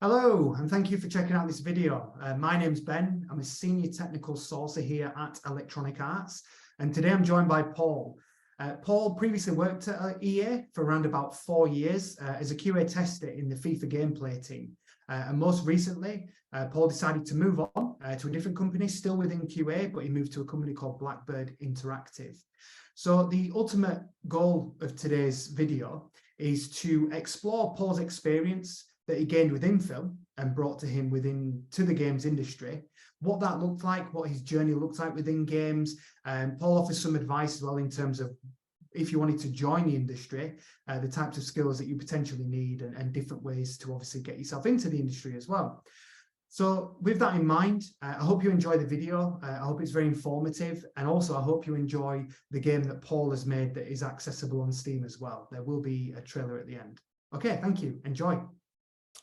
Hello, and thank you for checking out this video. My name's Ben. I'm a senior technical sourcer here at Electronic Arts, and today I'm joined by Paul. Paul previously worked at EA for around about 4 years as a QA tester in the FIFA gameplay team. And most recently, Paul decided to move on to a different company, still within QA, but he moved to a company called Blackbird Interactive. So the ultimate goal of today's video is to explore Paul's experience that he gained within film and brought to him to the games industry, what that looked like, what his journey looked like within games. Paul offers some advice as well in terms of if you wanted to join the industry, the types of skills that you potentially need and different ways to obviously get yourself into the industry as well. So with that in mind, I hope you enjoy the video. I hope it's very informative. And also I hope you enjoy the game that Paul has made that is accessible on Steam as well. There will be a trailer at the end. Okay, thank you. Enjoy.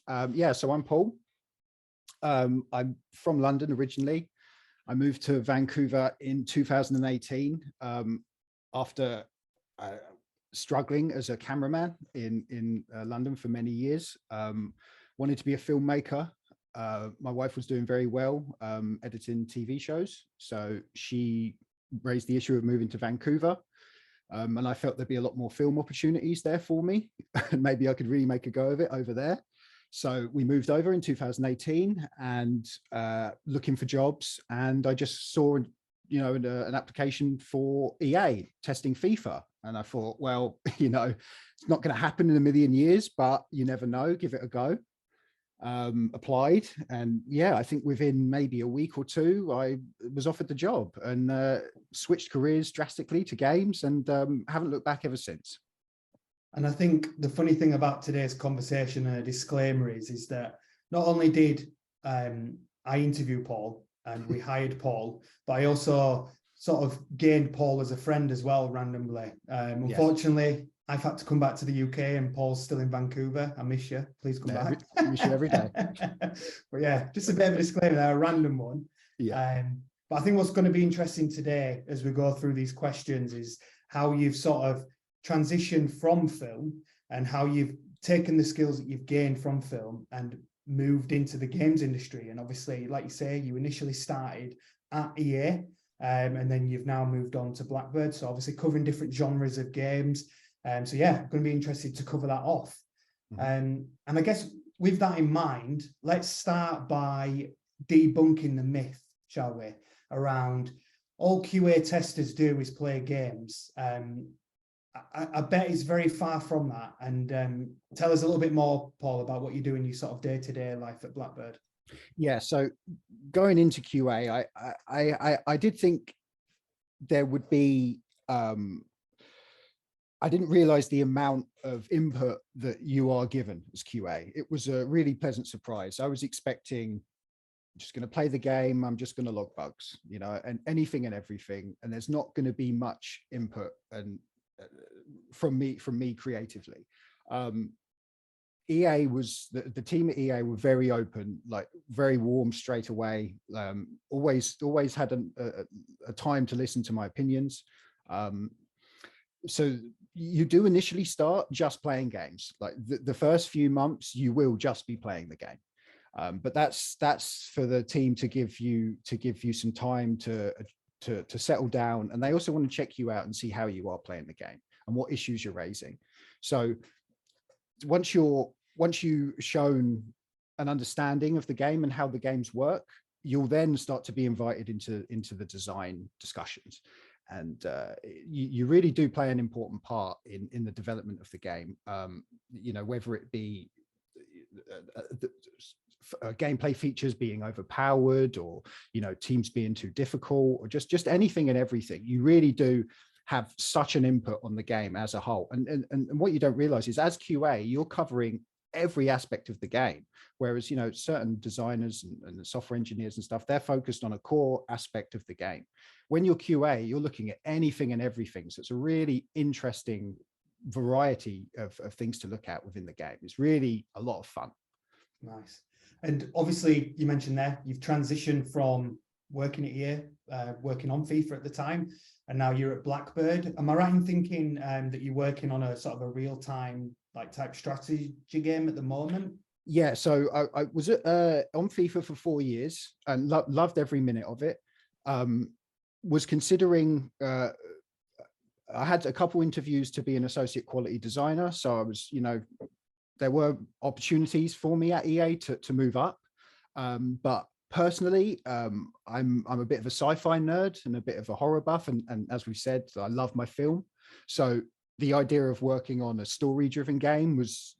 So I'm Paul. I'm from London originally. I moved to Vancouver in 2018 after struggling as a cameraman in London for many years. Wanted to be a filmmaker. My wife was doing very well editing TV shows, so she raised the issue of moving to Vancouver. And I felt there'd be a lot more film opportunities there for me, and maybe I could really make a go of it over there. So we moved over in 2018 and looking for jobs, and I just saw, an application for EA testing FIFA, and I thought, well, it's not going to happen in a million years, but you never know. Give it a go. Applied, and I think within maybe a week or two, I was offered the job and switched careers drastically to games, and haven't looked back ever since. And I think the funny thing about today's conversation and a disclaimer is that not only did I interview Paul and we hired Paul, but I also sort of gained Paul as a friend as well randomly. Unfortunately, I've had to come back to the UK and Paul's still in Vancouver. I miss you. Please come back. I miss you every day. But yeah, just a bit of a disclaimer there, a random one. But I think what's going to be interesting today as we go through these questions is how you've sort of transitioned from film and how you've taken the skills that you've gained from film and moved into the games industry. And obviously, like you say, you initially started at EA and then you've now moved on to Blackbird. So obviously covering different genres of games. I'm going to be interested to cover that off. And I guess with that in mind, let's start by debunking the myth, shall we, around all QA testers do is play games. I bet it's very far from that. And tell us a little bit more, Paul, about what you do in your sort of day-to-day life at Blackbird. Yeah, so going into QA, I did think there would be, I didn't realize the amount of input that you are given as QA. It was a really pleasant surprise. I was expecting, I'm just going to play the game, I'm just going to log bugs, and anything and everything. And there's not going to be much input and from me creatively. EA was the team at EA were very open, like very warm straight away. Always had a time to listen to my opinions. So you do initially start just playing games. Like the first few months, you will just be playing the game. But that's for the team to give you some time to settle down, and they also want to check you out and see how you are playing the game and what issues you're raising. So once you've shown an understanding of the game and how the games work, you'll then start to be invited into the design discussions, and you really do play an important part in the development of the game. Whether it be gameplay features being overpowered, or teams being too difficult, or just anything and everything. You really do have such an input on the game as a whole. And what you don't realize is, as QA, you're covering every aspect of the game, whereas certain designers and software engineers and stuff, they're focused on a core aspect of the game. When you're QA, you're looking at anything and everything. So it's a really interesting variety of things to look at within the game. It's really a lot of fun. Nice. And obviously, you mentioned there, you've transitioned from working at EA, working on FIFA at the time, and now you're at Blackbird. Am I right in thinking that you're working on a sort of a real-time type strategy game at the moment? Yeah, so I was on FIFA for 4 years and loved every minute of it. Was considering, I had a couple interviews to be an associate quality designer. So I was, there were opportunities for me at EA to move up. But personally, I'm a bit of a sci-fi nerd and a bit of a horror buff. And as we said, I love my film. So the idea of working on a story-driven game was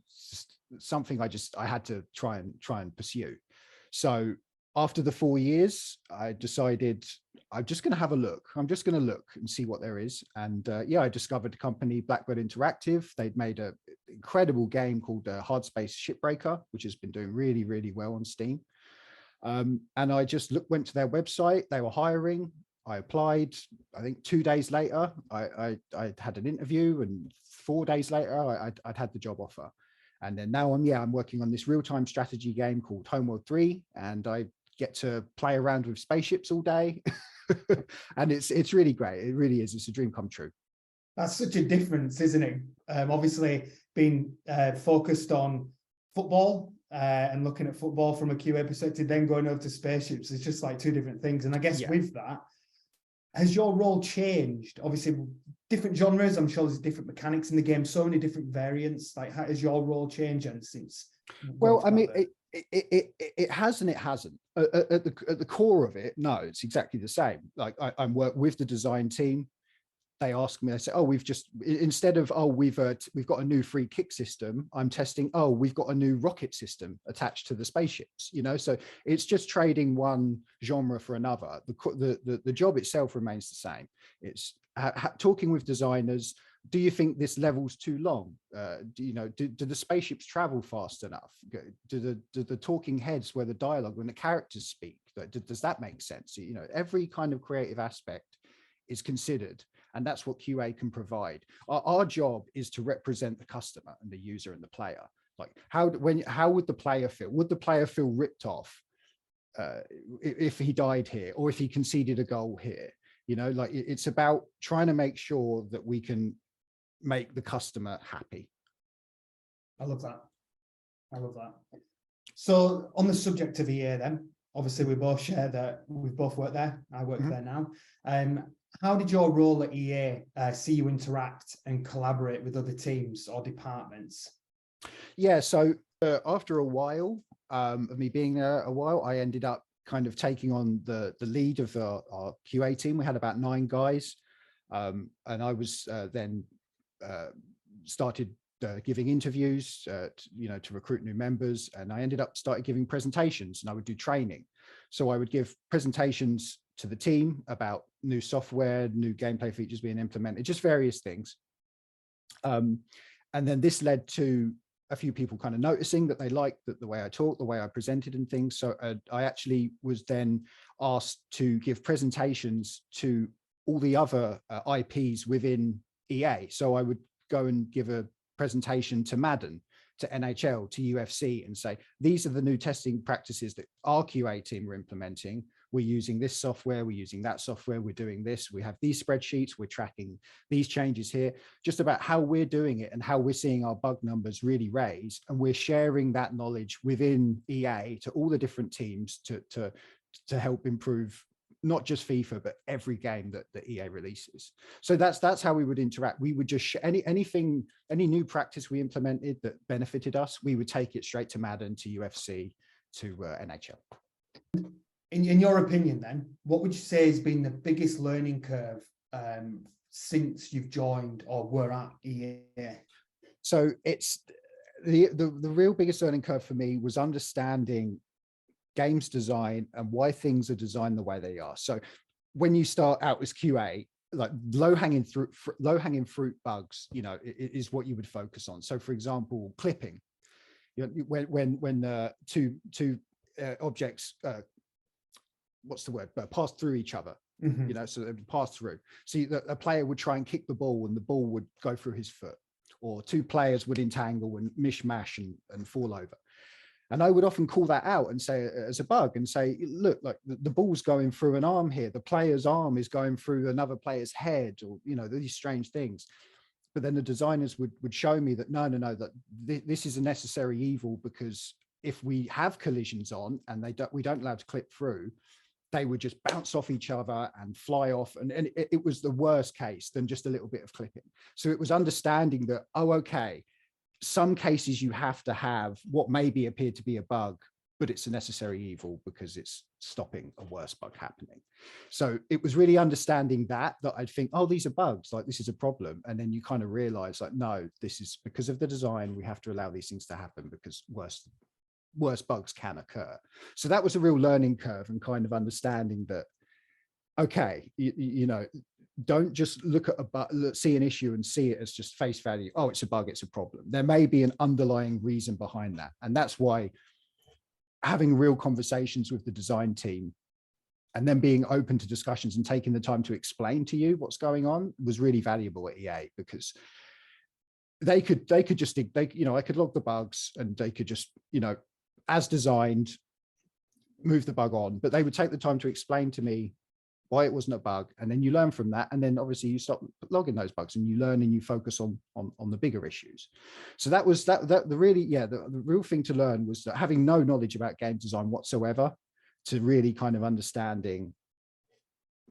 something I had to try and pursue. So after the 4 years, I decided I'm just going to have a look. I'm just going to look and see what there is. And yeah, I discovered the company Blackbird Interactive. They'd made an incredible game called Hard Space Shipbreaker, which has been doing really, really well on Steam. And I just went to their website. They were hiring. I applied. I think 2 days later, I had an interview, and 4 days later, I'd had the job offer. And then now I'm working on this real-time strategy game called Homeworld 3, and I get to play around with spaceships all day. And it's really great. It really is. It's a dream come true. That's such a difference, isn't it? Obviously being focused on football and looking at football from a QA perspective, then going over to spaceships, it's just like two different things. And I guess with that, has your role changed? Obviously, different genres. I'm sure there's different mechanics in the game, so many different variants. Like, how has your role changed since? Well, I mean, it has and it hasn't. At the core of it, no, it's exactly the same. Like I work with the design team. They ask me, I say, oh, instead of, oh, we've got a new free kick system, I'm testing, oh, we've got a new rocket system attached to the spaceships, so it's just trading one genre for another. The job itself remains the same. It's talking with designers. Do you think this level's too long? Do the spaceships travel fast enough? Do the talking heads, where the dialogue, when the characters speak, does that make sense? Every kind of creative aspect is considered. And that's what QA can provide. Our job is to represent the customer and the user and the player. Like how would the player feel? Would the player feel ripped off if he died here, or if he conceded a goal here? Like it's about trying to make sure that we can make the customer happy. I love that. I love that. So on the subject of EA then, obviously we both share that we've both worked there. I work there now. How did your role at EA see you interact and collaborate with other teams or departments? Yeah, so after a while of me being there a while, I ended up kind of taking on the lead of our QA team. We had about 9 guys, and I was then started giving interviews, to recruit new members, and I ended up started giving presentations, and I would do training. So I would give presentations to the team about new software, new gameplay features being implemented, just various things. And then this led to a few people kind of noticing that they liked the way I talked, the way I presented and things. So I actually was then asked to give presentations to all the other IPs within EA. So I would go and give a presentation to Madden, to NHL, to UFC, and say, these are the new testing practices that our QA team are implementing. We're using this software, we're using that software, we're doing this, we have these spreadsheets, we're tracking these changes here, just about how we're doing it and how we're seeing our bug numbers really raise. And we're sharing that knowledge within EA to all the different teams to help improve not just FIFA, but every game that EA releases. So that's how we would interact. We would just any new practice we implemented that benefited us, we would take it straight to Madden, to UFC, to NHL. In your opinion, then, what would you say has been the biggest learning curve since you've joined or were at EA? So it's the real biggest learning curve for me was understanding games design and why things are designed the way they are. So when you start out as QA, like low-hanging fruit bugs, is what you would focus on. So for example, clipping, when two objects what's the word, pass through each other, so they would pass through. See, a player would try and kick the ball and the ball would go through his foot, or two players would entangle and mishmash and fall over. And I would often call that out and say, as a bug, and say, look, like the ball's going through an arm here. The player's arm is going through another player's head, or, these strange things. But then the designers would show me that, no, that this is a necessary evil, because if we have collisions on and we don't allow to clip through, they would just bounce off each other and fly off. And it was the worst case than just a little bit of clipping. So it was understanding that, oh, okay, some cases you have to have what maybe appeared to be a bug, but it's a necessary evil because it's stopping a worse bug happening. So it was really understanding that I'd think, oh, these are bugs, like this is a problem. And then you kind of realize like, no, this is because of the design, we have to allow these things to happen because worse bugs can occur. So that was a real learning curve and kind of understanding that, okay, you know, don't just look at see an issue and see it as just face value. Oh, it's a bug, it's a problem. There may be an underlying reason behind that. And that's why having real conversations with the design team and then being open to discussions and taking the time to explain to you what's going on was really valuable at EA, because they could just, you know, I could log the bugs and they could just, you know, as designed, move the bug on, but they would take the time to explain to me why it wasn't a bug. And then you learn from that. And then obviously you stop logging those bugs and you learn and you focus on the bigger issues. So that was the real thing to learn was that having no knowledge about game design whatsoever, to really kind of understanding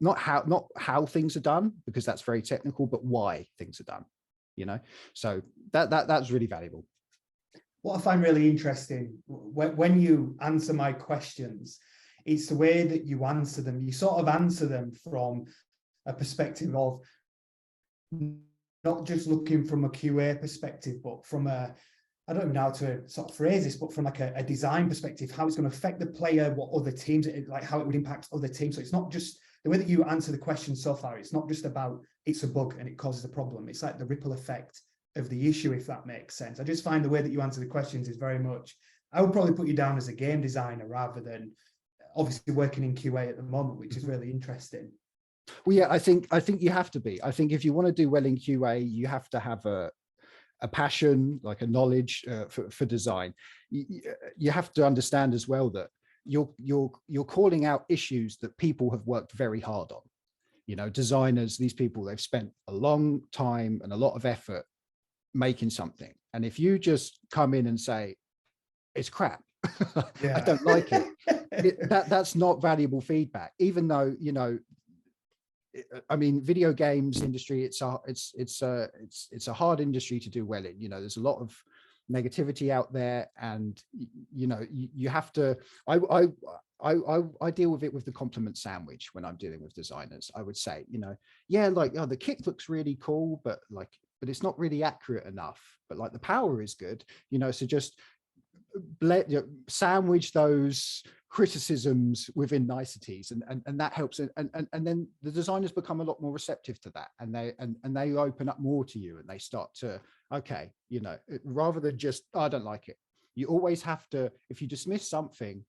not how things are done, because that's very technical, but why things are done, you know? So that's really valuable. What I find really interesting when you answer my questions, it's the way that you answer them. You sort of answer them from a perspective of not just looking from a QA perspective, but from a, I don't know how to sort of phrase this, but from like a design perspective, how it's going to affect the player, what other teams, like how it would impact other teams. So it's not just the way that you answer the question so far. It's not just about it's a bug and it causes a problem. It's like the ripple effect of the issue, if that makes sense. I just find the way that you answer the questions is very much, I would probably put you down as a game designer rather than obviously working in QA at the moment, which is really interesting. Well, yeah, I think you have to be. I think if you want to do well in QA, you have to have a passion, like a knowledge for design. You have to understand as well that you're calling out issues that people have worked very hard on. You know, designers, these people, they've spent a long time and a lot of effort making something. And if you just come in and say, it's crap, I don't like it, that's not valuable feedback, even though, you know, I mean, video games industry, it's a hard industry to do well in. You know, there's a lot of negativity out there, and you know, you have to. I deal with it with the compliment sandwich when I'm dealing with designers. I would say, you know, yeah, like, oh, the kick looks really cool, but it's not really accurate enough. But like the power is good, you know. So just sandwich those criticisms within niceties, and that helps, and then the designers become a lot more receptive to that, and they open up more to you, and they start to, okay, you know, rather than just, oh, I don't like it. You always have to, if you dismiss something,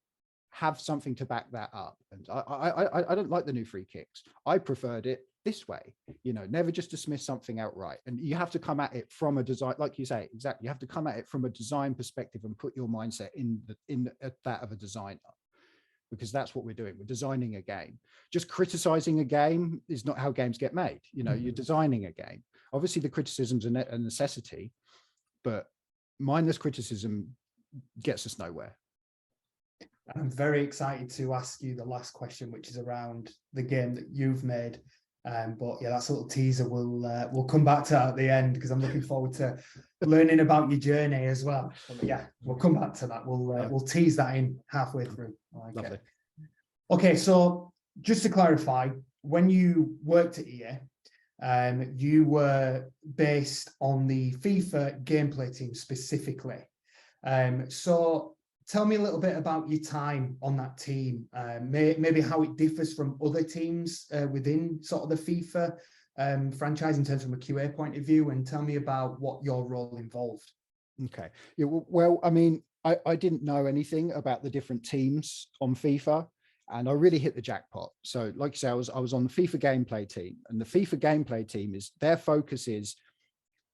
have something to back that up. And I don't like the new free kicks. I preferred it this way, you know, never just dismiss something outright. And you have to come at it from a design, like you say, exactly. You have to come at it from a design perspective and put your mindset in that of a designer, because that's what we're doing. We're designing a game. Just criticizing a game is not how games get made. You know, you're designing a game. Obviously the criticism's a necessity, but mindless criticism gets us nowhere. I'm very excited to ask you the last question, which is around the game that you've made. But yeah, that's a little teaser. We'll come back to that at the end, because I'm looking forward to learning about your journey as well. But yeah, we'll come back to that. We'll tease that in halfway through. Lovely. Okay, so just to clarify, when you worked at EA, you were based on the FIFA gameplay team specifically. So tell me a little bit about your time on that team, maybe how it differs from other teams within sort of the FIFA franchise in terms from a QA point of view, and tell me about what your role involved. Okay. Yeah, well, I mean, I didn't know anything about the different teams on FIFA, and I really hit the jackpot. So like you say, I was on the FIFA gameplay team, and the FIFA gameplay team their focus is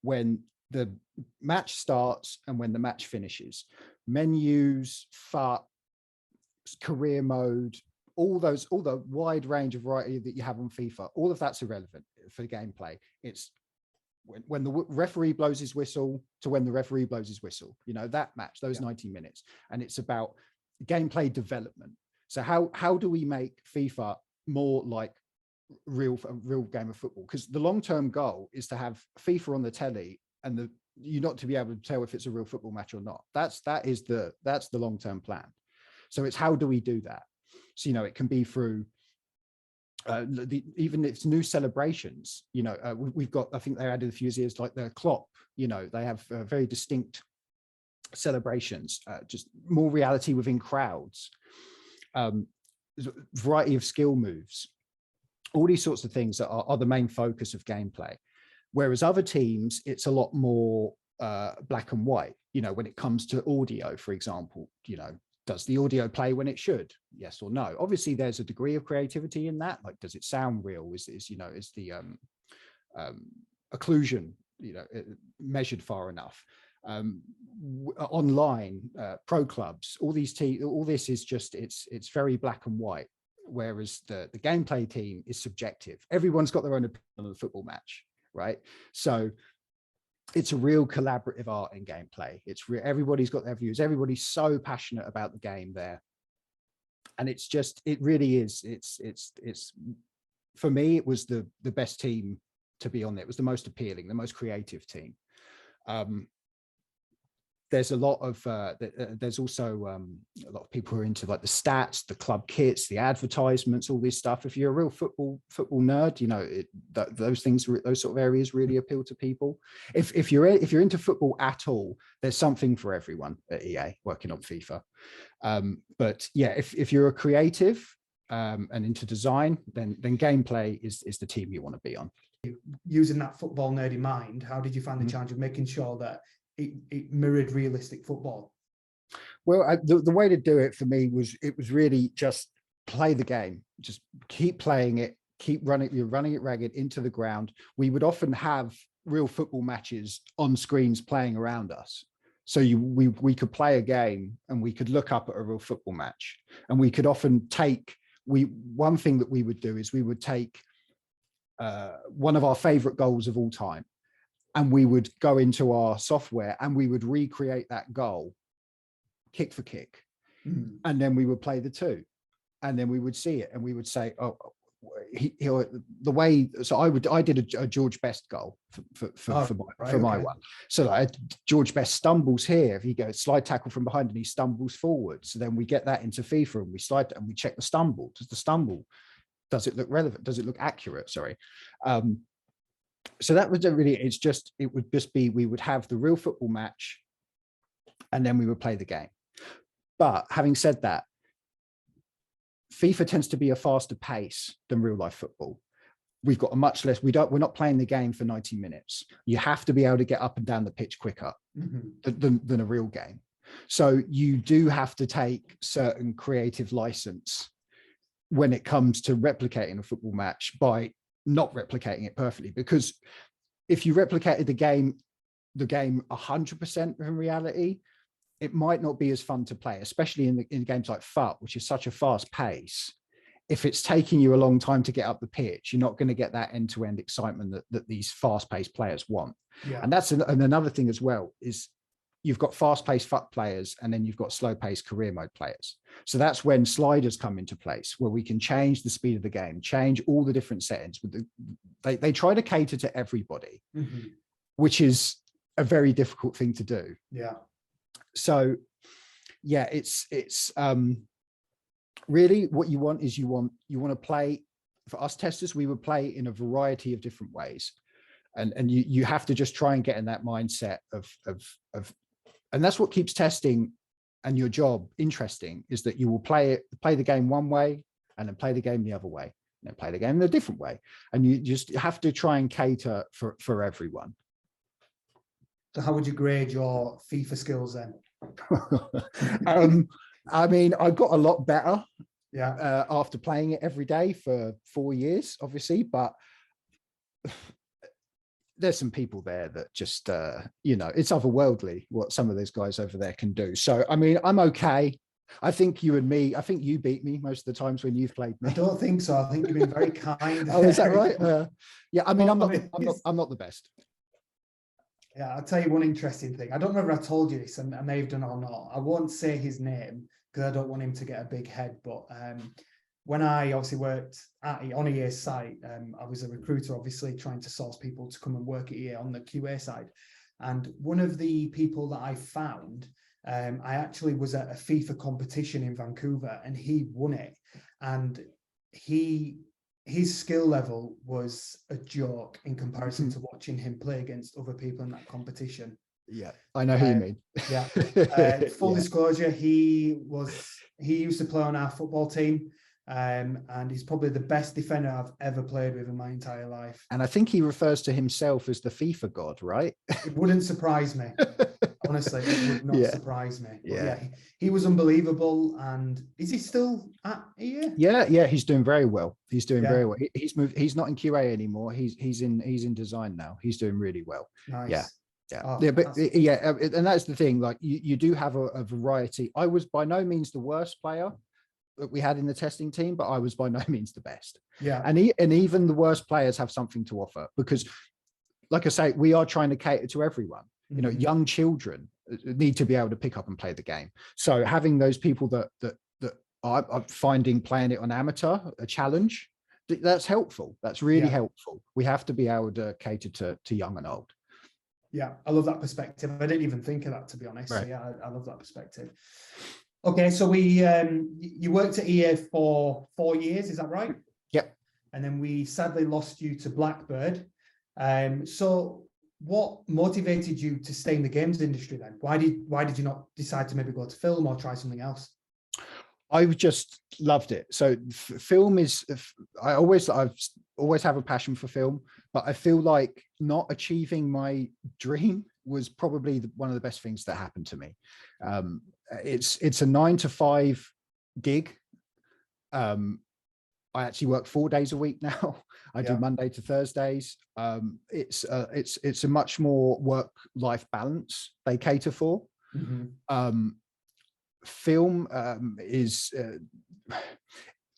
when the match starts and when the match finishes. Menus, FUT, career mode, all the wide range of variety that you have on FIFA, all of that's irrelevant for gameplay. It's when the referee blows his whistle to when the referee blows his whistle, you know, that match, those 90 minutes. And it's about gameplay development. So how do we make FIFA more like a real game of football? Because the long-term goal is to have FIFA on the telly and you not to be able to tell if it's a real football match or not. That's the long-term plan. So it's how do we do that? So, you know, it can be through even if it's new celebrations, you know, we've got, I think they added a few years like the Klopp, you know, they have very distinct celebrations, just more reality within crowds, variety of skill moves, all these sorts of things that are the main focus of gameplay. Whereas other teams, it's a lot more black and white, you know, when it comes to audio, for example, you know, does the audio play when it should? Yes or no? Obviously, there's a degree of creativity in that. Like, does it sound real? Is the occlusion, you know, measured far enough? Online, pro clubs, all this is just it's very black and white. Whereas the gameplay team is subjective. Everyone's got their own opinion on the football match, right? So it's a real collaborative art in gameplay. It's everybody's got their views. Everybody's so passionate about the game there, and it really is. It's for me, it was the best team to be on there. It was the most appealing, the most creative team. There's a lot of there's also a lot of people who are into like the stats, the club kits, the advertisements, all this stuff. If you're a real football nerd, you know, those things, those sort of areas really appeal to people. If you're into football at all, there's something for everyone at EA working on FIFA. But yeah, if you're a creative and into design, then gameplay is the team you want to be on. Using that football nerdy mind, how did you find the challenge of making sure that it mirrored realistic football? Well, the way to do it for me was really just play the game, just keep playing it, keep running. You're running it ragged into the ground. We would often have real football matches on screens playing around us. So we could play a game and we could look up at a real football match, and we could often take one thing that we would do is we would take one of our favorite goals of all time, and we would go into our software and we would recreate that goal kick for kick. And then we would play the two, and then we would see it and we would say, oh, the way, so I did a George Best goal for my one. So like George Best stumbles here, if he goes slide tackle from behind and he stumbles forward. So then we get that into FIFA and we slide and we check the stumble. Does it look relevant? Does it look accurate? Sorry. So that was really, it would just be, we would have the real football match and then we would play the game. But having said that, FIFA tends to be a faster pace than real life football. We've got a much less, we're not playing the game for 90 minutes. You have to be able to get up and down the pitch quicker than a real game. So you do have to take certain creative license when it comes to replicating a football match by not replicating it perfectly, because if you replicated the game 100% in reality, it might not be as fun to play, especially in games like FUT, which is such a fast pace. If it's taking you a long time to get up the pitch, you're not going to get that end-to-end excitement that these fast-paced players want. Yeah. And that's another thing as well, is you've got fast-paced FUT players and then you've got slow-paced career mode players. So that's when sliders come into place, where we can change the speed of the game, change all the different settings. They try to cater to everybody, which is a very difficult thing to do. Yeah. So yeah, it's really what you want is you want to play. For us testers, we would play in a variety of different ways. And you have to just try and get in that mindset of and that's what keeps testing and your job interesting, is that you will play the game one way and then play the game the other way and then play the game in a different way. And you just have to try and cater for everyone. So how would you grade your FIFA skills then? I mean, I got a lot better after playing it every day for 4 years, obviously, but there's some people there that just, you know, it's otherworldly what some of those guys over there can do. So, I mean, I'm okay. I think you beat me most of the times when you've played me. I don't think so. I think you've been very kind. Oh, is that right? Yeah, I mean, I'm not the best. Yeah, I'll tell you one interesting thing. I don't know if I told you this, and I may have done or not. I won't say his name because I don't want him to get a big head. But when I obviously worked on EA's site, I was a recruiter, obviously trying to source people to come and work at EA on the QA side. And one of the people that I found, I actually was at a FIFA competition in Vancouver, and he won it. And his skill level was a joke in comparison to watching him play against other people in that competition. Yeah, I know who you mean. Yeah. Full disclosure, he used to play on our football team, and he's probably the best defender I've ever played with in my entire life. And I think he refers to himself as the FIFA god, right? It wouldn't surprise me. Honestly, it would not surprise me. But yeah, he was unbelievable. And is he still at EA? Yeah, he's doing very well. He's doing very well. He's moved. He's not in QA anymore. He's in design now. He's doing really well. Nice. And that's the thing. Like you do have a variety. I was by no means the worst player that we had in the testing team, but I was by no means the best. Yeah. And even the worst players have something to offer because, like I say, we are trying to cater to everyone. You know, young children need to be able to pick up and play the game. So having those people that are finding playing it on amateur a challenge, that's helpful. That's really helpful. We have to be able to cater to young and old. Yeah, I love that perspective. I didn't even think of that, to be honest. Right. So yeah, I love that perspective. Okay, so you worked at EA for 4 years, is that right? Yep. And then we sadly lost you to Blackbird. So what motivated you to stay in the games industry then? Why did you not decide to maybe go to film or try something else? I just loved it. So film is, I've always have a passion for film, but I feel like not achieving my dream was probably one of the best things that happened to me. It's a 9 to 5 gig. I actually work 4 days a week now. I do Monday to Thursdays. It's a much more work-life balance they cater for. Film is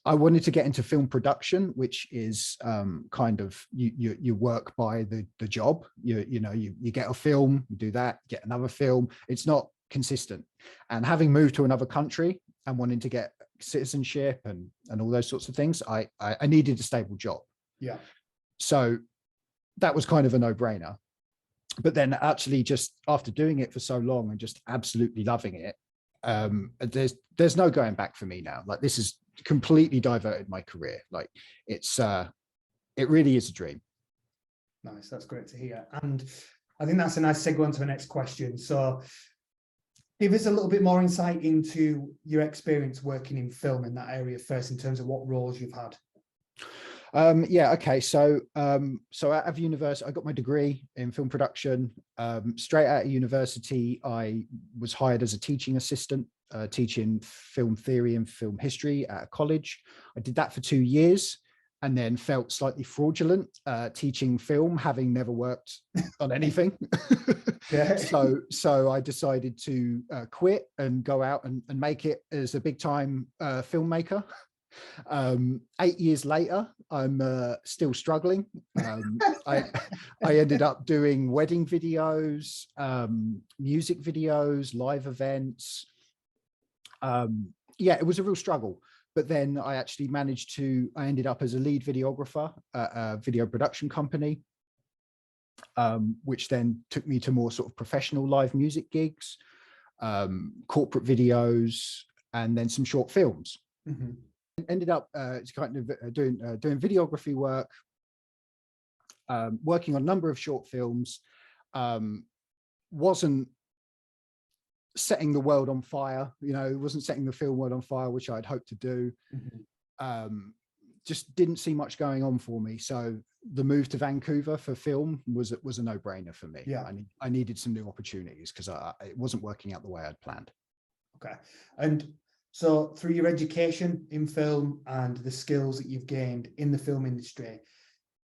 I wanted to get into film production, which is kind of you work by the job. You get a film, you do that, get another film. It's not consistent. And having moved to another country and wanting to get citizenship and all those sorts of things, I needed a stable job. Yeah. So that was kind of a no-brainer. But then actually just after doing it for so long and just absolutely loving it, there's no going back for me now. Like this has completely diverted my career. Like it really is a dream. Nice, that's great to hear. And I think that's a nice segue into the next question. So give us a little bit more insight into your experience working in film in that area first, in terms of what roles you've had. Okay. So out of university, I got my degree in film production. Straight out of university, I was hired as a teaching assistant, teaching film theory and film history at a college. I did that for 2 years and then felt slightly fraudulent teaching film, having never worked on anything. So I decided to quit and go out and make it as a big time filmmaker. 8 years later, I'm still struggling. I ended up doing wedding videos, music videos, live events. It was a real struggle. But then I actually I ended up as a lead videographer at a video production company, which then took me to more sort of professional live music gigs, corporate videos, and then some short films. Ended up kind of doing videography work, working on a number of short films. Wasn't setting the world on fire, wasn't setting the film world on fire, which I'd hoped to do. Just didn't see much going on for me. So the move to Vancouver for film was a no-brainer for me. Yeah, I needed some new opportunities because it wasn't working out the way I'd planned. Okay. And so through your education in film and the skills that you've gained in the film industry,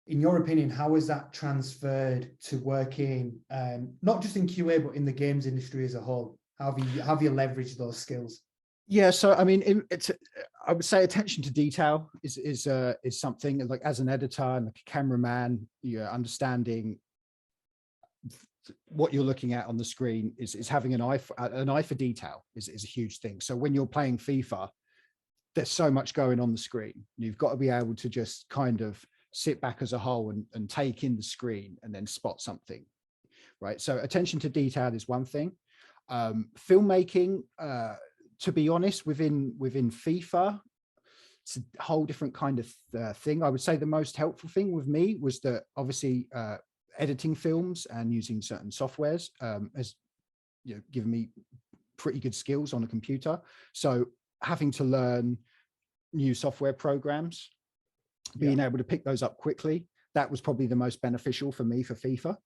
in your opinion, how has that transferred to working, not just in QA, but in the games industry as a whole? How have you leveraged those skills? Yeah, so I mean, I would say attention to detail is something, like as an editor and like a cameraman, you're understanding what you're looking at on the screen is having an eye for detail is a huge thing. So when you're playing FIFA, there's so much going on the screen. You've got to be able to just kind of sit back as a whole and take in the screen and then spot something, right? So attention to detail is one thing. Filmmaking, to be honest, within FIFA, it's a whole different kind of thing. I would say the most helpful thing with me was that obviously editing films and using certain softwares has given me pretty good skills on a computer. So having to learn new software programs, being able to pick those up quickly, that was probably the most beneficial for me for FIFA.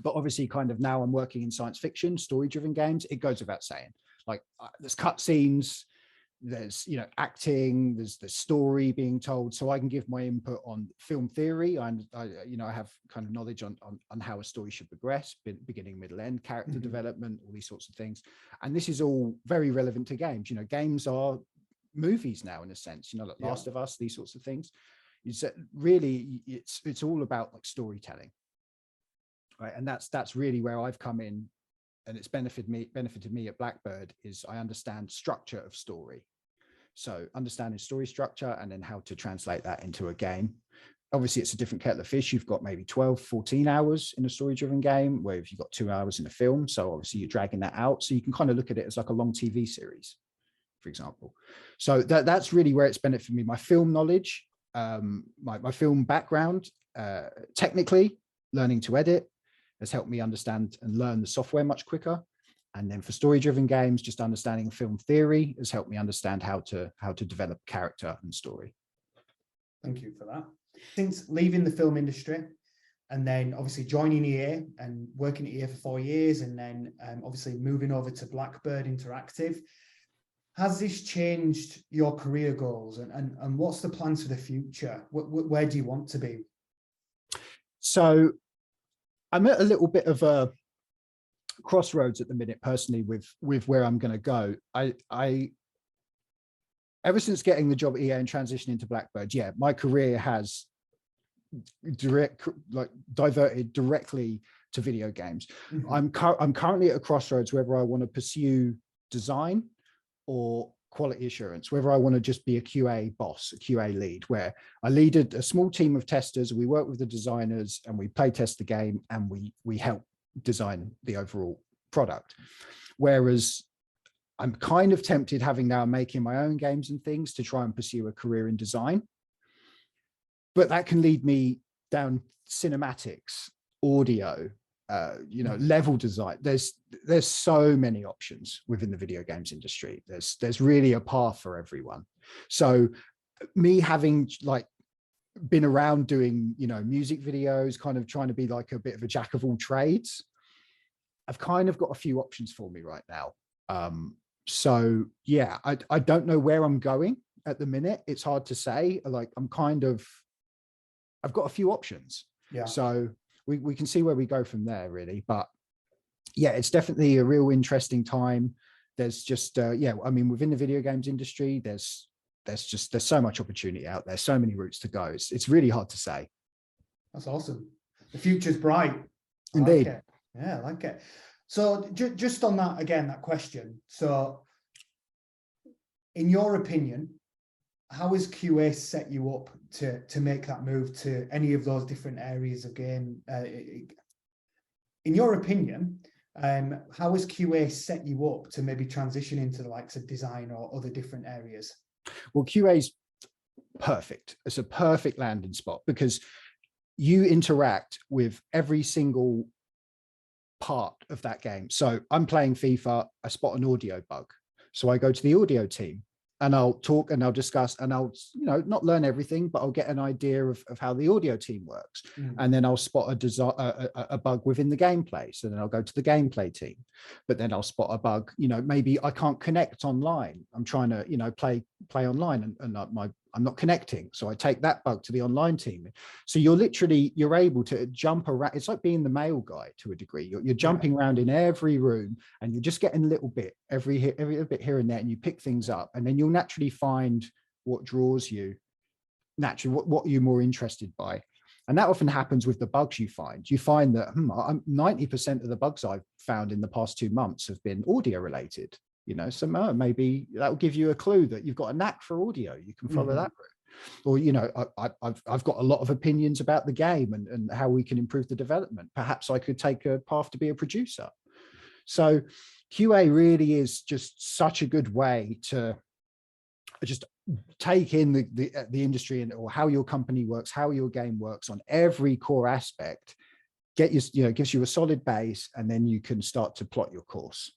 But obviously kind of now I'm working in science fiction, story-driven games, it goes without saying. Like there's cutscenes, there's acting, there's the story being told, so I can give my input on film theory. I have kind of knowledge on how a story should progress, beginning, middle, end, character development, all these sorts of things. And this is all very relevant to games. Games are movies now in a sense. Like Last of Us, these sorts of things. Really, it's all about like storytelling, right? And that's really where I've come in. And it's benefited me at Blackbird is I understand structure of story. So understanding story structure and then how to translate that into a game. Obviously, it's a different kettle of fish. You've got maybe 12, 14 hours in a story-driven game, where if you've got 2 hours in a film, so obviously you're dragging that out. So you can kind of look at it as like a long TV series, for example. So that's really where it's benefited me. My film knowledge, my film background, technically learning to edit, has helped me understand and learn the software much quicker. And then for story-driven games, just understanding film theory has helped me understand how to develop character and story. Thank you for that. Since leaving the film industry and then obviously joining EA and working at EA for 4 years, and then obviously moving over to Blackbird Interactive, has this changed your career goals, and what's the plans for the future? Where do you want to be? So I'm at a little bit of a crossroads at the minute, personally, with where I'm going to go. I ever since getting the job at EA and transitioning to Blackbird, my career has diverted directly to video games. I'm currently at a crossroads whether I want to pursue design or quality assurance, whether I want to just be a QA boss, a QA lead, where I lead a small team of testers. We work with the designers and we play test the game and we help design the overall product. Whereas I'm kind of tempted, having now making my own games and things, to try and pursue a career in design. But that can lead me down cinematics, audio, level design. There's so many options within the video games industry. There's really a path for everyone. So me having been around doing, music videos, kind of trying to be like a bit of a jack of all trades, I've kind of got a few options for me right now. So yeah, I don't know where I'm going at the minute. It's hard to say. I've got a few options. Yeah. So we can see where we go from there, really. But yeah, it's definitely a real interesting time. There's just within the video games industry, there's so much opportunity out there, so many routes to go. It's really hard to say. That's awesome. The future's bright. Indeed. Like it. Yeah, I like it. So just on that, again, that question. So in your opinion, how has QA set you up to make that move to any of those different areas of game? In your opinion, how has QA set you up to maybe transition into the likes of design or other different areas? Well, QA is perfect. It's a perfect landing spot because you interact with every single part of that game. So I'm playing FIFA, I spot an audio bug. So I go to the audio team and I'll talk and I'll discuss and I'll, not learn everything, but I'll get an idea of how the audio team works. And then I'll spot a bug within the gameplay. So then I'll go to the gameplay team, but then I'll spot a bug, maybe I can't connect online. I'm trying to, play online and I'm not connecting. So I take that bug to the online team. So you're able to jump around. It's like being the mail guy to a degree. You're jumping around in every room and you're just getting a little bit, every bit here and there, and you pick things up, and then you'll naturally find what draws you naturally, what you're more interested by. And that often happens with the bugs you find. You find that 90% of the bugs I've found in the past 2 months have been audio related. So maybe that will give you a clue that you've got a knack for audio. You can follow that route. Or, I've got a lot of opinions about the game and how we can improve the development. Perhaps I could take a path to be a producer. So QA really is just such a good way to just take in the industry or how your company works, how your game works on every core aspect, gives you a solid base, and then you can start to plot your course.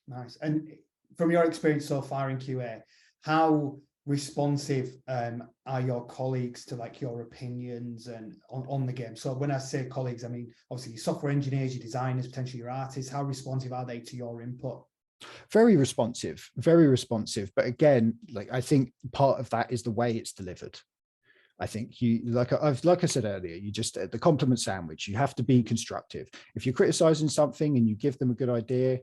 Nice. And from your experience so far in QA, how responsive are your colleagues to like your opinions and on the game? So when I say colleagues, I mean obviously your software engineers, your designers, potentially your artists. How responsive are they to your input? Very responsive, very responsive. But again, like I think part of that is the way it's delivered. I think you, like I said earlier, you just the compliment sandwich. You have to be constructive. If you're criticizing something and you give them a good idea,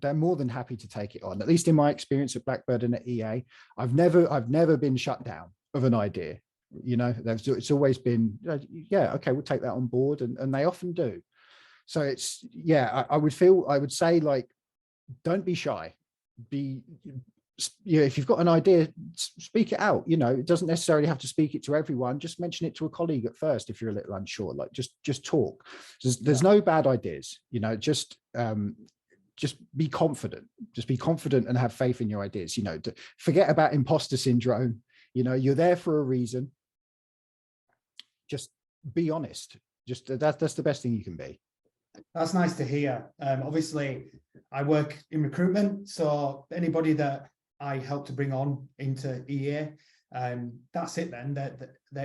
they're more than happy to take it on. At least in my experience at Blackbird and at EA, I've never been shut down of an idea. It's always been, yeah, okay, we'll take that on board, and they often do. So it's, yeah, I would say, like, don't be shy. If you've got an idea, speak it out. It doesn't necessarily have to speak it to everyone. Just mention it to a colleague at first if you're a little unsure. Like just talk. There's no bad ideas. Just be confident. Just be confident and have faith in your ideas. Forget about imposter syndrome. You're there for a reason. Just be honest. That's the best thing you can be. That's nice to hear. Obviously, I work in recruitment, so anybody that I help to bring on into EA, that's it then. That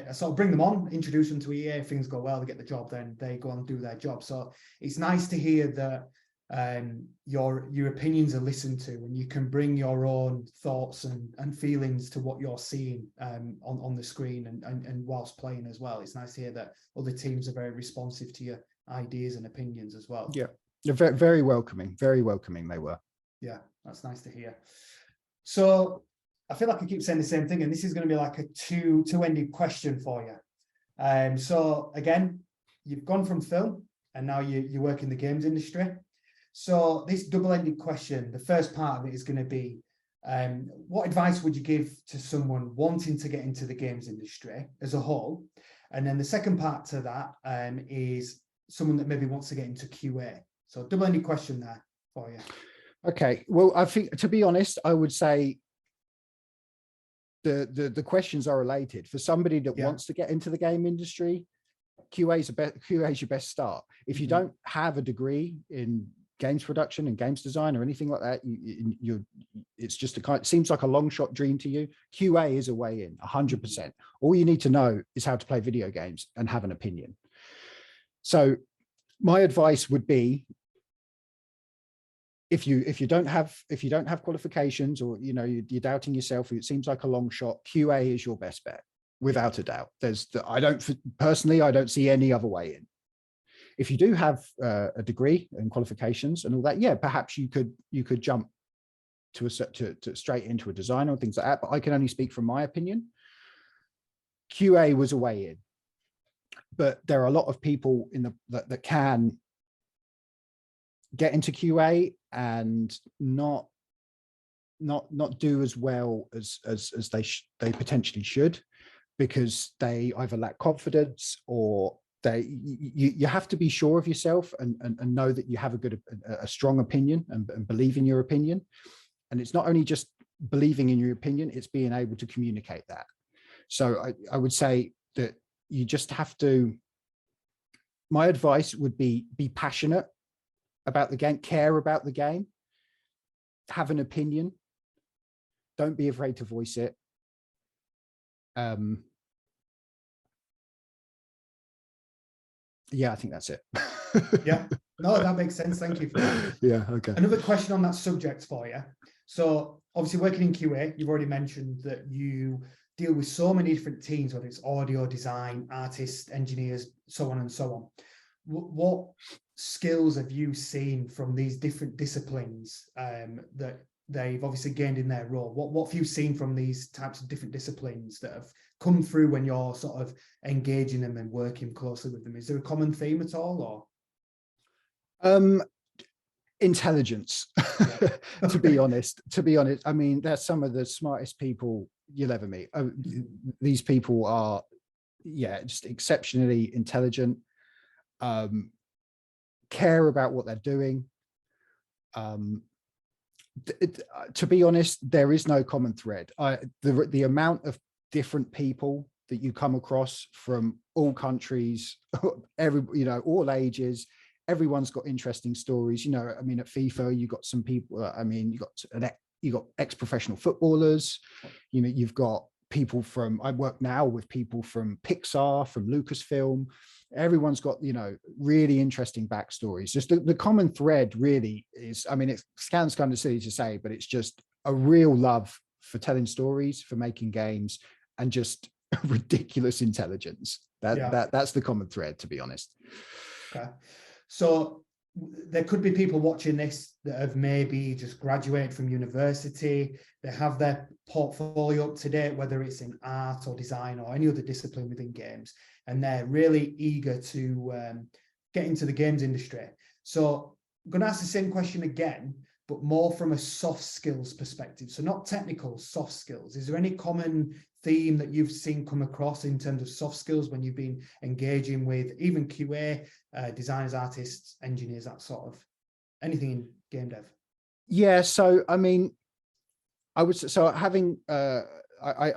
I sort of bring them on, introduce them to EA. If things go well, they get the job, then they go on and do their job. So it's nice to hear that your opinions are listened to, and you can bring your own thoughts and feelings to what you're seeing on the screen and whilst playing as well. It's nice to hear that other teams are very responsive to your ideas and opinions as well. Yeah, they're very, very welcoming they were. Yeah, that's nice to hear. So I feel like I keep saying the same thing, and this is going to be like a two-ended question for you. So again, you've gone from film and now you work in the games industry. So this double-ended question, the first part of it is going to be, what advice would you give to someone wanting to get into the games industry as a whole? And then the second part to that is someone that maybe wants to get into QA. So double-ended question there for you. Okay. Well, I think, to be honest, I would say the questions are related. For somebody that wants to get into the game industry, QA is your best start. If you don't have a degree in games production and games design or anything like that, it's just it seems like a long shot dream to you. QA is a way in, 100%. All you need to know is how to play video games and have an opinion. So my advice would be, if you don't have qualifications, or you're doubting yourself, it seems like a long shot, QA is your best bet, without a doubt. I don't see any other way in. If you do have a degree and qualifications and all that, yeah, perhaps you could jump to straight into a designer and things like that. But I can only speak from my opinion. QA was a way in, but there are a lot of people that can get into QA and not do as well as they potentially should, because they either lack confidence, or you have to be sure of yourself and know that you have a strong opinion and believe in your opinion. And it's not only just believing in your opinion, it's being able to communicate that. So I would say that you just have to, my advice would be passionate about the game, care about the game, have an opinion, don't be afraid to voice it. Yeah, I think that's it. Yeah, no, that makes sense. Thank you for that. Yeah, okay. Another question on that subject for you. So obviously working in QA, you've already mentioned that you deal with so many different teams, whether it's audio, design, artists, engineers, so on and so on. What skills have you seen from these different disciplines that they've obviously gained in their role? What have you seen from these types of different disciplines that have come through when you're sort of engaging them and working closely with them? Is there a common theme at all, or? Intelligence, to be honest. I mean, they're some of the smartest people you'll ever meet. These people are, just exceptionally intelligent, care about what they're doing. To be honest, there is no common thread. The amount of different people that you come across from all countries, all ages, everyone's got interesting stories. I mean, at FIFA, you got some people. I mean, you got ex-professional footballers. You've got people from. I work now with people from Pixar, from Lucasfilm. Everyone's got really interesting backstories. Just the common thread really is. I mean, it sounds kind of silly to say, but it's just a real love for telling stories, for making games, and just ridiculous intelligence. That's the common thread, to be honest. Okay. So there could be people watching this that have maybe just graduated from university. They have their portfolio up to date, whether it's in art or design or any other discipline within games, and they're really eager to get into the games industry. So I'm going to ask the same question again, but more from a soft skills perspective. So not technical, soft skills. Is there any common theme that you've seen come across in terms of soft skills when you've been engaging with even QA, designers, artists, engineers, that sort of anything in game dev? Yeah, so I mean, I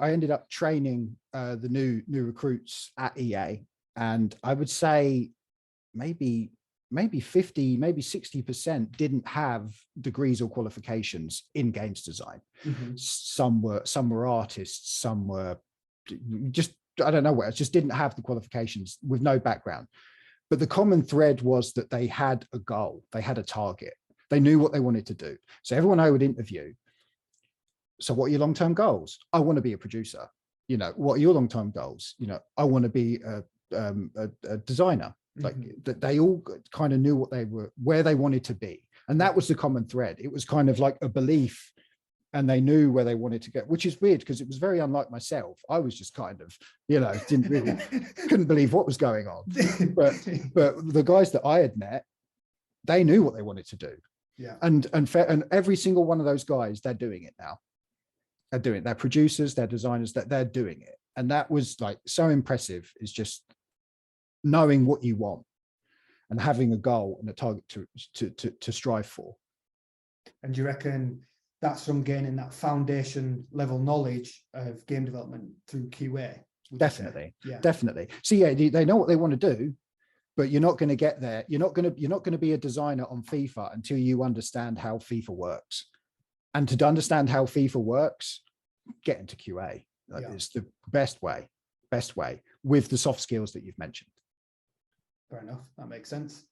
ended up training the new recruits at EA, and I would say maybe 50, maybe 60% didn't have degrees or qualifications in games design. Mm-hmm. Some were artists, some were just, I don't know what, just didn't have the qualifications, with no background. But the common thread was that they had a goal, they had a target, they knew what they wanted to do. So everyone I would interview, so what are your long-term goals? I want to be a producer. What are your long-term goals? I want to be a designer. Like that, they all kind of knew what they were, where they wanted to be, and that was the common thread. It was kind of like a belief, and they knew where they wanted to go, which is weird because it was very unlike myself. I was just kind of, couldn't believe what was going on. But the guys that I had met, they knew what they wanted to do. Yeah, and every single one of those guys, they're doing it now. They're producers, they're designers, that they're doing it, and that was like so impressive. Is just knowing what you want and having a goal and a target to strive for. And do you reckon that's from gaining that foundation level knowledge of game development through QA? Definitely. Yeah, definitely. So yeah, they know what they want to do, but you're not going to get there. You're not going to be a designer on FIFA until you understand how FIFA works. And to understand how FIFA works, get into QA. It's the best way with the soft skills that you've mentioned. Fair enough. That makes sense.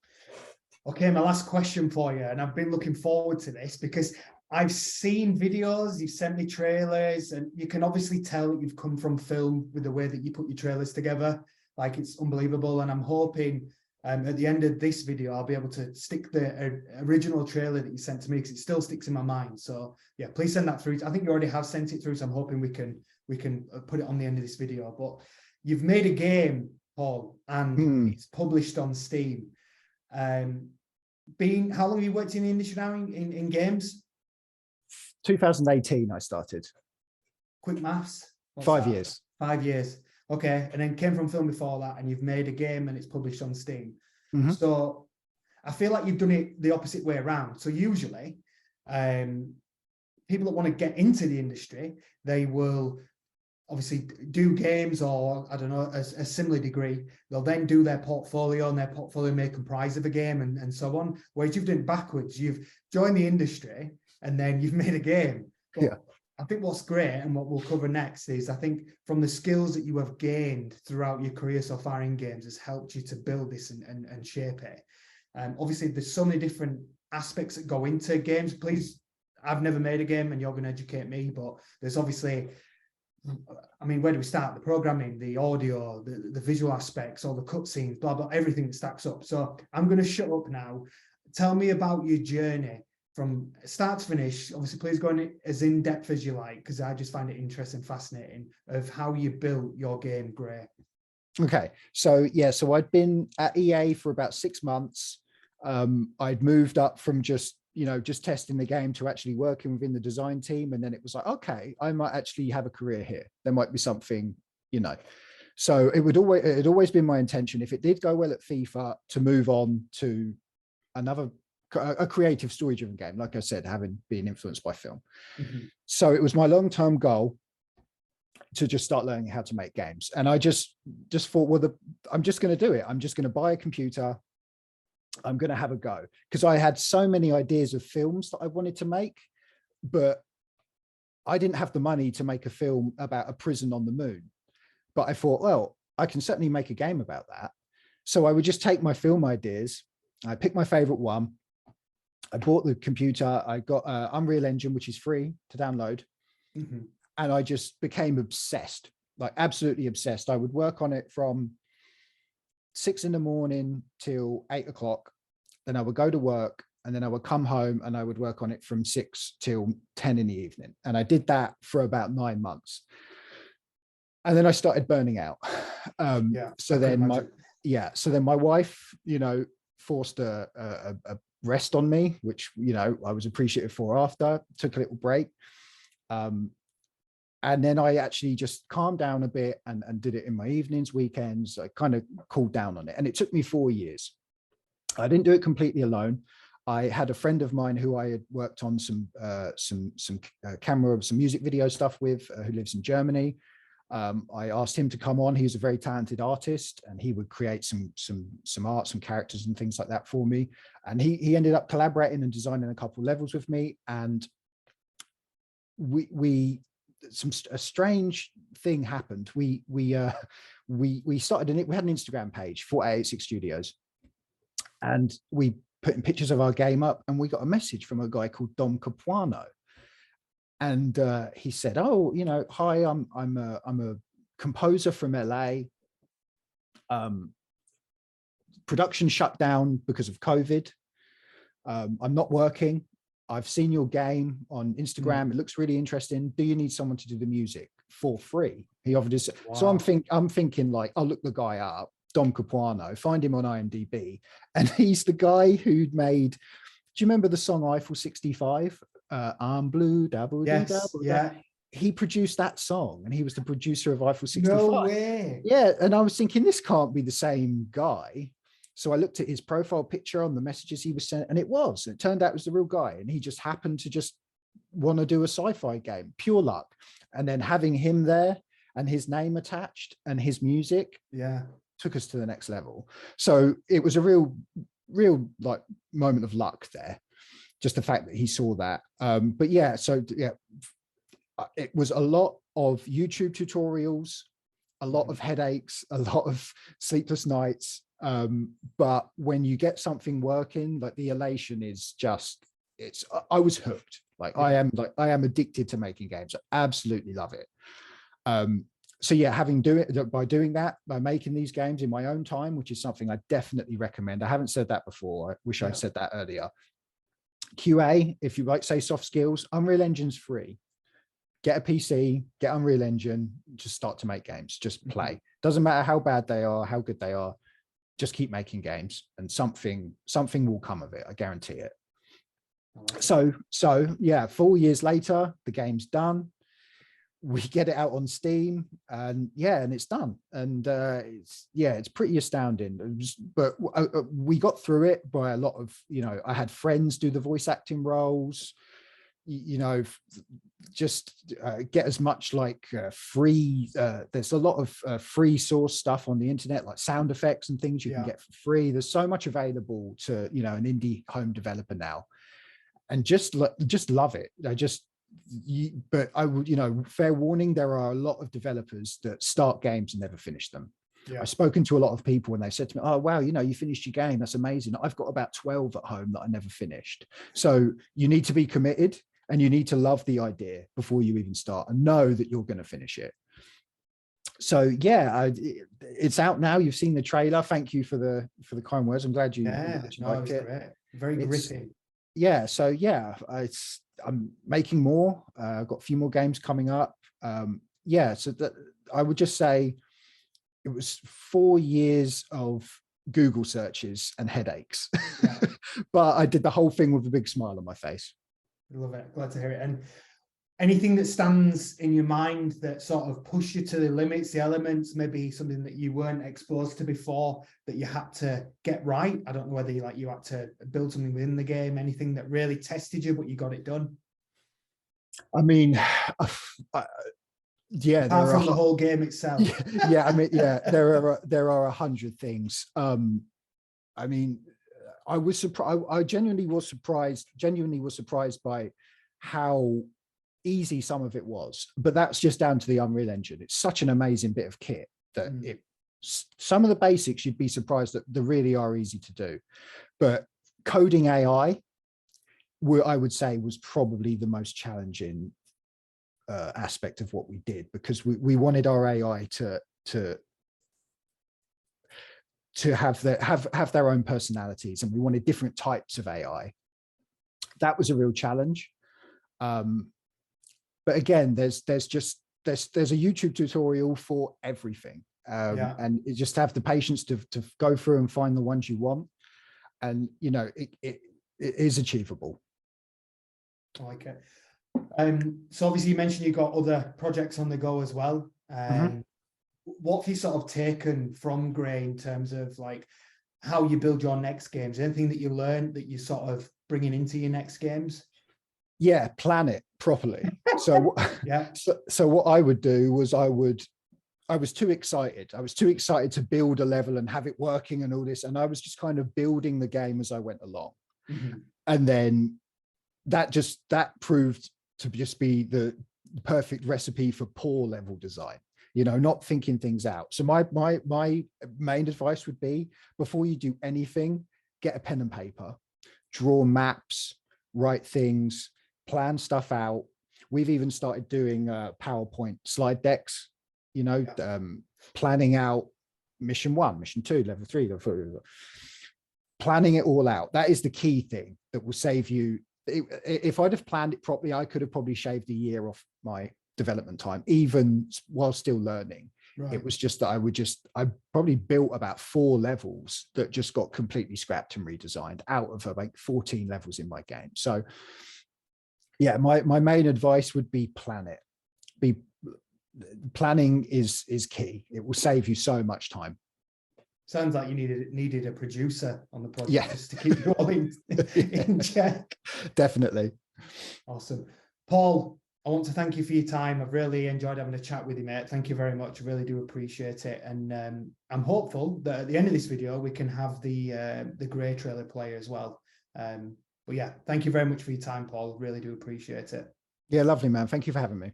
Okay, my last question for you, and I've been looking forward to this because I've seen videos, you've sent me trailers, and you can obviously tell that you've come from film with the way that you put your trailers together. Like, it's unbelievable. And I'm hoping at the end of this video, I'll be able to stick the original trailer that you sent to me, because it still sticks in my mind. So yeah, please send that through. I think you already have sent it through, so I'm hoping we can put it on the end of this video. But you've made a game, Paul, and it's published on Steam. How long have you worked in the industry now in games? 2018 I started. Quick maths. 5 years. 5 years. Okay. And then came from film before that, and you've made a game and it's published on Steam. Mm-hmm. So I feel like you've done it the opposite way around. So usually people that want to get into the industry, they will obviously do games, or I don't know, a similar degree. They'll then do their portfolio, and their portfolio may comprise of a game and so on. Whereas you've done it backwards. You've joined the industry and then you've made a game. But yeah. I think what's great, and what we'll cover next, is I think from the skills that you have gained throughout your career so far in games has helped you to build this and shape it. Obviously, there's so many different aspects that go into games. Please, I've never made a game and you're going to educate me, but there's obviously I mean, where do we start? The programming, the audio, the visual aspects, all the cutscenes, blah, blah, everything that stacks up. So I'm going to shut up now. Tell me about your journey from start to finish. Obviously, please go in as in depth as you like, because I just find it interesting, fascinating of how you built your game, Grey. Okay, so yeah, so I'd been at EA for about 6 months. I'd moved up from just testing the game to actually working within the design team, and then it was like, okay, I might actually have a career here. There might be something, So it had always been my intention, if it did go well at FIFA, to move on to a creative story-driven game. Like I said, having been influenced by film. Mm-hmm. So it was my long-term goal to just start learning how to make games. And I just thought, well, I'm just going to do it. I'm just going to buy a computer. I'm going to have a go, because I had so many ideas of films that I wanted to make, but I didn't have the money to make a film about a prison on the moon. But I thought, well, I can certainly make a game about that. So I would just take my film ideas. I picked my favorite one. I bought the computer. I got Unreal Engine, which is free to download. Mm-hmm. And I just became obsessed, like absolutely obsessed. I would work on it from 6 a.m. till 8 o'clock. Then I would go to work, and then I would come home and I would work on it from 6 till 10 in the evening. And I did that for about 9 months. And then I started burning out. So then my wife, forced a rest on me, which, I was appreciative for after, took a little break. And then I actually just calmed down a bit and did it in my evenings, weekends. I kind of cooled down on it. And it took me 4 years. I didn't do it completely alone. I had a friend of mine who I had worked on some camera, some music video stuff with, who lives in Germany. I asked him to come on. He's a very talented artist, and he would create some art, some characters and things like that for me. And he ended up collaborating and designing a couple of levels with me. And a strange thing happened. We started we had an Instagram page, 4886 Studios, and we put in pictures of our game up, and we got a message from a guy called Dom Capuano. And he said, "Oh, hi, I'm a composer from LA. Production shut down because of COVID. I'm not working. I've seen your game on Instagram. It looks really interesting. Do you need someone to do the music for free?" He offered us. Wow. So I'm thinking like, I'll look the guy up, Dom Capuano, find him on IMDb. And he's the guy who'd made, do you remember the song Eiffel 65? I'm blue, double, yes, double. yeah. He produced that song, and he was the producer of Eiffel 65. No way. Yeah. And I was thinking, this can't be the same guy. So I looked at his profile picture on the messages he was sent, and it was. It turned out it was the real guy, and he just happened to just want to do a sci-fi game, pure luck. And then having him there and his name attached and his music, took us to the next level. So it was a real like moment of luck there, just the fact that he saw that. But yeah, so yeah, it was a lot of YouTube tutorials, a lot of headaches, a lot of sleepless nights. But when you get something working, like the elation is just, I was hooked. Like I am addicted to making games. I absolutely love it. So yeah, by making these games in my own time, which is something I definitely recommend. I haven't said that before. I wish I'd said that earlier. QA, if you like, say soft skills, Unreal Engine's free. Get a PC, get Unreal Engine, just start to make games, just play. Doesn't matter how bad they are, how good they are, just keep making games, and something will come of it. I guarantee it. So yeah, 4 years later, the game's done. We get it out on Steam, and it's done. And it's pretty astounding. But we got through it by a lot of, I had friends do the voice acting roles, just get as much like free. There's a lot of free source stuff on the internet, like sound effects and things you can get for free. There's so much available to, an indie home developer now, and just love it. But I would, fair warning, there are a lot of developers that start games and never finish them. I've spoken to a lot of people, and they said to me, "Oh, wow, you finished your game. That's amazing. I've got about 12 at home that I never finished." So you need to be committed. and you need to love the idea before you even start and know that you're going to finish it. So yeah, it's out now. You've seen the trailer. Thank you for the kind words. I'm glad you, it was great. Very gripping. Yeah. So yeah, I'm making more. I've got a few more games coming up. Yeah. So that I would just say it was 4 years of Google searches and headaches, yeah. But I did the whole thing with a big smile on my face. I love it. Glad to hear it. And anything that stands in your mind that sort of push you to the limits, the elements, maybe something that you weren't exposed to before that you had to get right? I don't know whether you had to build something within the game, anything that really tested you, but you got it done. I mean, yeah, apart from the whole game itself. Yeah, I mean, yeah, there are 100 things. I mean, I was surprised. I genuinely was surprised by how easy some of it was, but that's just down to the Unreal Engine. It's such an amazing bit of kit that some of the basics you'd be surprised that they really are easy to do. But coding AI, I would say, was probably the most challenging aspect of what we did, because we wanted our AI to have their own personalities, and we wanted different types of AI. That was a real challenge. But again, there's a YouTube tutorial for everything. And you just have the patience to go through and find the ones you want. And, you know, it is achievable. I like it. So obviously you mentioned you've got other projects on the go as well. What have you sort of taken from Grey in terms of like how you build your next games? Anything that you learned that you sort of bringing into your next games? Yeah, plan it properly. So yeah. So what I would do was I was too excited. I was too excited to build a level and have it working and all this. And I was just kind of building the game as I went along. And then that proved to just be the perfect recipe for poor level design, you know, not thinking things out. So my main advice would be, before you do anything, get a pen and paper, draw maps, write things, plan stuff out. We've even started doing PowerPoint slide decks, you know, planning out mission 1, mission 2, level 3, level 4, planning it all out. That is the key thing that will save you. If I'd have planned it properly, I could have probably shaved a year off my development time, even while still learning. Right. It was just that I probably built about 4 levels that just got completely scrapped and redesigned out of like 14 levels in my game. So yeah, my main advice would be plan it. Planning is key. It will save you so much time. Sounds like you needed a producer on the project, just to keep you all in check. Definitely. Awesome. Paul, I want to thank you for your time. I've really enjoyed having a chat with you, mate. Thank you very much. I really do appreciate it. And I'm hopeful that at the end of this video, we can have the Grey trailer play as well. But yeah, thank you very much for your time, Paul. Really do appreciate it. Yeah, lovely, man. Thank you for having me.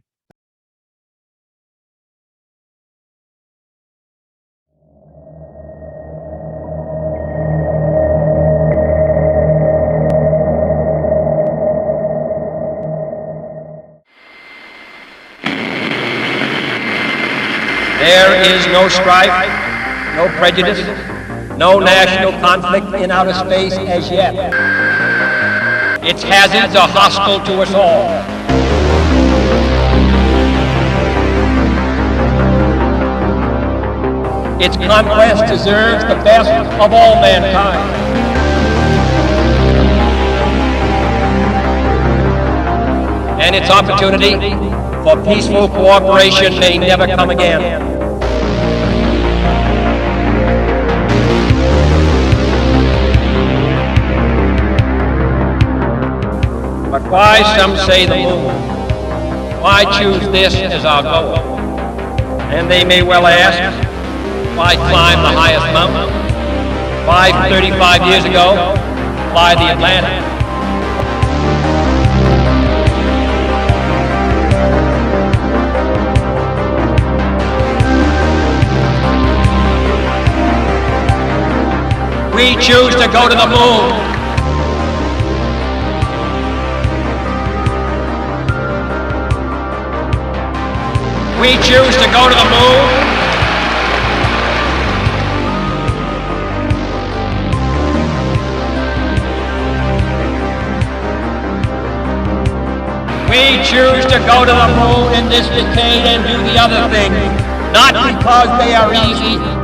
There is no strife, no prejudice, no national conflict in outer space as yet. Its hazards are hostile to us all. Its conquest deserves the best of all mankind. And its opportunity for peaceful cooperation may never come again. But why, some say, the moon? Why choose this as our goal? And they may well ask, why climb the highest mountain? Why 35 years ago, fly the Atlantic? We choose to go to the moon. We choose to go to the moon. We choose to go to the moon in this decade and do the other thing, not because they are easy,